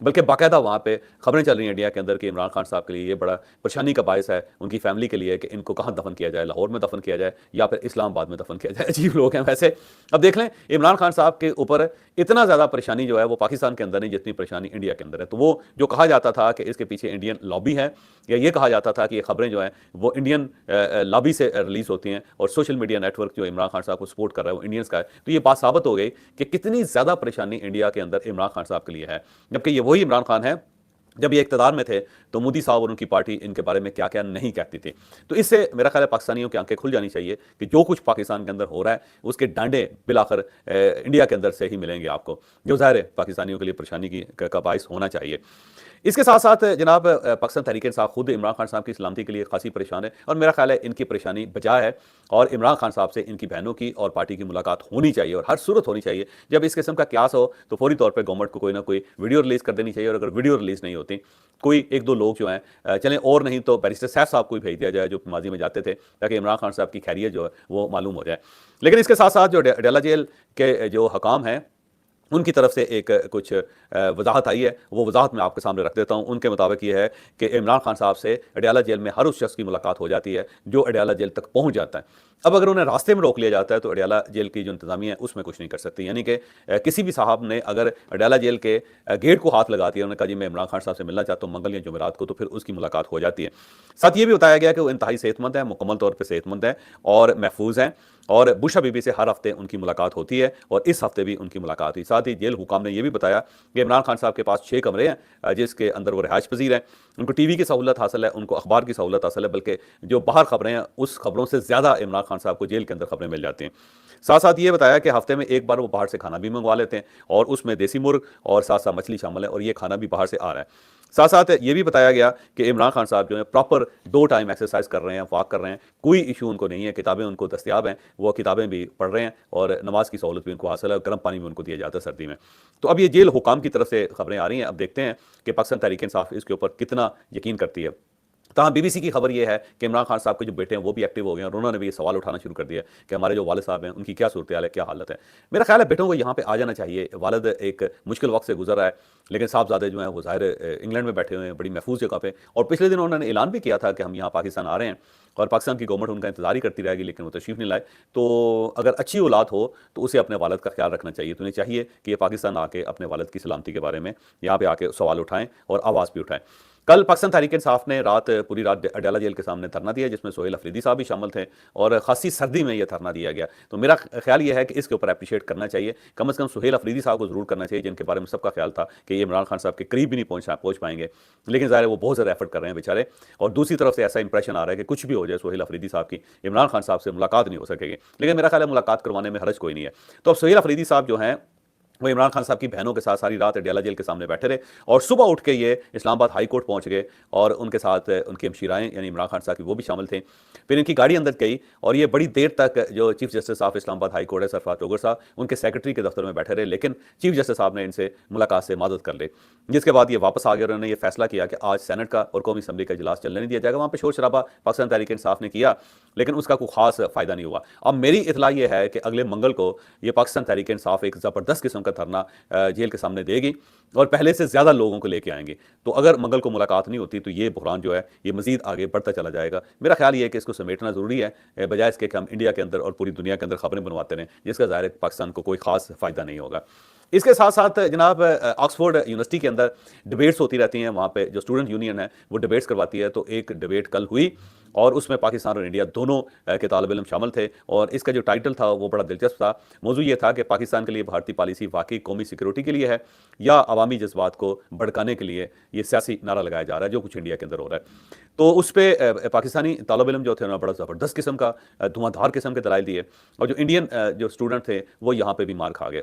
بلکہ باقاعدہ وہاں پہ خبریں چل رہی ہیں انڈیا کے اندر کہ عمران خان صاحب کے لیے یہ بڑا پریشانی کا باعث ہے ان کی فیملی کے لیے کہ ان کو کہاں دفن کیا جائے، لاہور میں دفن کیا جائے یا پھر اسلام آباد میں دفن کیا جائے. عجیب لوگ ہیں ویسے. اب دیکھ لیں عمران خان صاحب کے اوپر اتنا زیادہ پریشانی جو ہے وہ پاکستان کے اندر نہیں جتنی پریشانی انڈیا کے اندر ہے. تو وہ جو کہا جاتا تھا کہ اس کے پیچھے انڈین لابی ہے، یا یہ کہا جاتا تھا کہ یہ خبریں جو ہیں وہ انڈین لابی سے ریلیز ہوتی ہیں اور سوشل میڈیا نیٹ ورک جو عمران خان صاحب کو سپورٹ کر رہا ہے وہ انڈینس کا ہے، تو یہ بات ثابت ہو گئی کہ کتنی زیادہ پریشانی انڈیا کے اندر عمران خان صاحب کے لیے ہے. جبکہ یہ وہی عمران خان ہے جب یہ اقتدار میں تھے تو مودی صاحب اور ان کی پارٹی ان کے بارے میں کیا کیا نہیں کہتی تھی. تو اس سے میرا خیال ہے پاکستانیوں کی آنکھیں کھل جانی چاہیے کہ جو کچھ پاکستان کے اندر ہو رہا ہے اس کے ڈانڈے بالآخر انڈیا کے اندر سے ہی ملیں گے آپ کو، جو ظاہر ہے پاکستانیوں کے لیے پریشانی کا باعث ہونا چاہیے. اس کے ساتھ ساتھ جناب پاکستان تحریک انصاف خود عمران خان صاحب کی سلامتی کے لیے خاصی پریشان ہے، اور میرا خیال ہے ان کی پریشانی بجا ہے، اور عمران خان صاحب سے ان کی بہنوں کی اور پارٹی کی ملاقات ہونی چاہیے اور ہر صورت ہونی چاہیے. جب اس قسم کا قیاس ہو تو فوری طور پہ گورنمنٹ کو کوئی نہ کوئی ویڈیو ریلیز کر دینی چاہیے، اور اگر ویڈیو ریلیز نہیں ہوتی کوئی ایک دو لوگ جو ہیں چلیں اور نہیں تو بیرسٹر سیف صاحب کو بھی بھیج دیا جائے جو ماضی میں جاتے تھے، تاکہ عمران خان صاحب کی خیریت جو ہے وہ معلوم ہو جائے. لیکن اس کے ساتھ ساتھ جو اڈیالہ جیل کے جو حکام ہیں ان کی طرف سے ایک کچھ وضاحت آئی ہے، وہ وضاحت میں آپ کے سامنے رکھ دیتا ہوں. ان کے مطابق یہ ہے کہ عمران خان صاحب سے اڈیالہ جیل میں ہر اس شخص کی ملاقات ہو جاتی ہے جو اڈیالہ جیل تک پہنچ جاتا ہے. اب اگر انہیں راستے میں روک لیا جاتا ہے تو اڈیالہ جیل کی جو انتظامیہ ہے اس میں کچھ نہیں کر سکتی. یعنی کہ کسی بھی صاحب نے اگر اڈیالہ جیل کے گیٹ کو ہاتھ لگا دیا، انہوں نے کہا جی میں عمران خان صاحب سے ملنا چاہتا ہوں منگل یا جمعرات کو، تو پھر اس کی ملاقات ہو جاتی ہے. ساتھ یہ بھی بتایا گیا کہ وہ انتہائی صحت مند ہیں، مکمل طور پہ صحت مند ہیں اور محفوظ ہیں، اور بشا بی بی سے ہر ہفتے ان کی ملاقات ہوتی ہے، اور اس ہفتے بھی ان کی ملاقات ہوئی. ساتھ ہی جیل حکام نے یہ بھی بتایا کہ عمران خان صاحب کے پاس 6 کمرے ہیں جس کے اندر وہ رہائش پذیر ہیں. ان کو ٹی وی کی سہولت حاصل ہے، ان کو اخبار کی سہولت حاصل ہے، بلکہ جو باہر خبریں ہیں اس خبروں سے زیادہ عمران خان صاحب کو جیل کے اندر خبریں مل جاتی ہیں. ساتھ ساتھ یہ بتایا کہ ہفتے میں ایک بار وہ باہر سے کھانا بھی منگوا لیتے ہیں، اور اس میں دیسی مرغ اور ساتھ ساتھ مچھلی شامل ہے، اور یہ کھانا بھی باہر سے آ رہا ہے. ساتھ ساتھ یہ بھی بتایا گیا کہ عمران خان صاحب جو ہیں پراپر 2 ٹائم ایکسرسائز کر رہے ہیں، واک کر رہے ہیں، کوئی ایشو ان کو نہیں ہے، کتابیں ان کو دستیاب ہیں، وہ کتابیں بھی پڑھ رہے ہیں، اور نماز کی سہولت بھی ان کو حاصل ہے، اور گرم پانی بھی ان کو دیا جاتا ہے سردی میں. تو اب یہ جیل حکام کی طرف سے خبریں آ رہی ہیں، اب دیکھتے ہیں کہ پاکستان تحریک انصاف اس کے اوپر کتنا یقین کرتی ہے. تاہم بی بی سی کی خبر یہ ہے کہ عمران خان صاحب کے جو بیٹے ہیں وہ بھی ایکٹیو ہو گئے ہیں، اور انہوں نے بھی یہ سوال اٹھانا شروع کر دیا کہ ہمارے جو والد صاحب ہیں ان کی کیا صورتحال ہے، کیا حالت ہے. میرا خیال ہے بیٹوں کو یہاں پہ آ جانا چاہیے. والد ایک مشکل وقت سے گزر رہا ہے، لیکن صاحبزادے جو ہیں وہ ظاہر انگلینڈ میں بیٹھے ہوئے ہیں بڑی محفوظ جگہ پہ، اور پچھلے دن انہوں نے اعلان بھی کیا تھا کہ ہم یہاں پاکستان آ رہے ہیں، اور پاکستان کی گورنمنٹ ان کا انتظار ہی کرتی رہے گی، لیکن وہ تشریف نہیں لائے. تو اگر اچھی اولاد ہو تو اسے اپنے والد کا خیال رکھنا چاہیے. تو انہیں چاہیے کہ یہ پاکستان آ کے اپنے والد کی سلامتی کے بارے میں یہاں پہ آ کے سوال اٹھائیں اور آواز بھی اٹھائیں. کل پاکستان تحریک انصاف نے پوری رات اڈیالہ جیل کے سامنے دھرنا دیا، جس میں سہیل افریدی صاحب بھی شامل تھے، اور خاصی سردی میں یہ دھرنا دیا گیا. تو میرا خیال یہ ہے کہ اس کے اوپر اپریشیٹ کرنا چاہیے، کم از کم سہیل افریدی صاحب کو ضرور کرنا چاہیے، جن کے بارے میں سب کا خیال تھا کہ یہ عمران خان صاحب کے قریب بھی نہیں پہنچ پائیں گے. لیکن ظاہر ہے وہ بہت زیادہ ایفرٹ کر رہے ہیں بیچارے، اور دوسری طرف سے ایسا امپریشن آ رہا ہے کہ کچھ بھی ہو جائے سہیل افریدی صاحب کی عمران خان صاحب سے ملاقات نہیں ہو سکے گی. لیکن میرا خیال ہے ملاقات کروانے میں حرج کوئی نہیں ہے. تو اب سہیل افریدی صاحب جو ہیں وہ عمران خان صاحب کی بہنوں کے ساتھ ساری رات اڈیالہ جیل کے سامنے بیٹھے رہے، اور صبح اٹھ کے یہ اسلام آباد ہائی کورٹ پہنچ گئے، اور ان کے ساتھ ان کی ہمشیرائیں یعنی عمران خان صاحب کی وہ بھی شامل تھیں. پھر ان کی گاڑی اندر گئی، اور یہ بڑی دیر تک جو چیف جسٹس آف اسلام آباد ہائی کورٹ ہے سرفراز ٹوگر صاحب، ان کے سیکرٹری کے دفتر میں بیٹھے رہے، لیکن چیف جسٹس صاحب نے ان سے ملاقات سے معذرت کر لی. جس کے بعد یہ واپس آ گئے، اور انہوں نے یہ فیصلہ کیا کہ آج سینٹ کا اور قومی اسمبلی کا اجلاس چلنے نہیں دیا جائے گا. وہاں پہ شور شرابہ پاکستان تحریک انصاف نے کیا، لیکن اس کا کوئی خاص فائدہ نہیں ہوا. اب میری اطلاع یہ ہے کہ اگلے منگل کو یہ پاکستان تحریک انصاف ایک زبردست قسم کا دھرنا جیل کے سامنے دے گی، اور پہلے سے زیادہ لوگوں کو لے کے آئیں گے. تو اگر منگل کو ملاقات نہیں ہوتی تو یہ بحران جو ہے یہ مزید آگے بڑھتا چلا جائے گا. میرا خیال یہ ہے کہ اس کو سمیٹنا ضروری ہے، بجائے اس کے کہ ہم انڈیا کے اندر اور پوری دنیا کے اندر خبریں بنواتے رہیں، جس کا ظاہر ہے پاکستان کو کوئی خاص فائدہ نہیں ہوگا. اس کے ساتھ ساتھ جناب آکسفورڈ یونیورسٹی کے اندر ڈبیٹس ہوتی رہتی ہیں، وہاں پہ جو اسٹوڈنٹ یونین ہے وہ ڈبیٹس کرواتی ہے. تو ایک ڈبیٹ کل ہوئی، اور اس میں پاکستان اور انڈیا دونوں کے طالب علم شامل تھے، اور اس کا جو ٹائٹل تھا وہ بڑا دلچسپ تھا. موضوع یہ تھا کہ پاکستان کے لیے بھارتی پالیسی واقعی قومی سیکورٹی کے لیے ہے یا عوامی جذبات کو بھڑکانے کے لیے یہ سیاسی نعرہ لگایا جا رہا ہے جو کچھ انڈیا کے اندر ہو رہا ہے. تو اس پہ پاکستانی طالب علم جو تھے انہوں نے بڑا زبردست قسم کا دھواں دھار قسم کے دلائل دیے، اور جو انڈین جو اسٹوڈنٹ تھے وہ یہاں پہ بھی مار کھا گئے.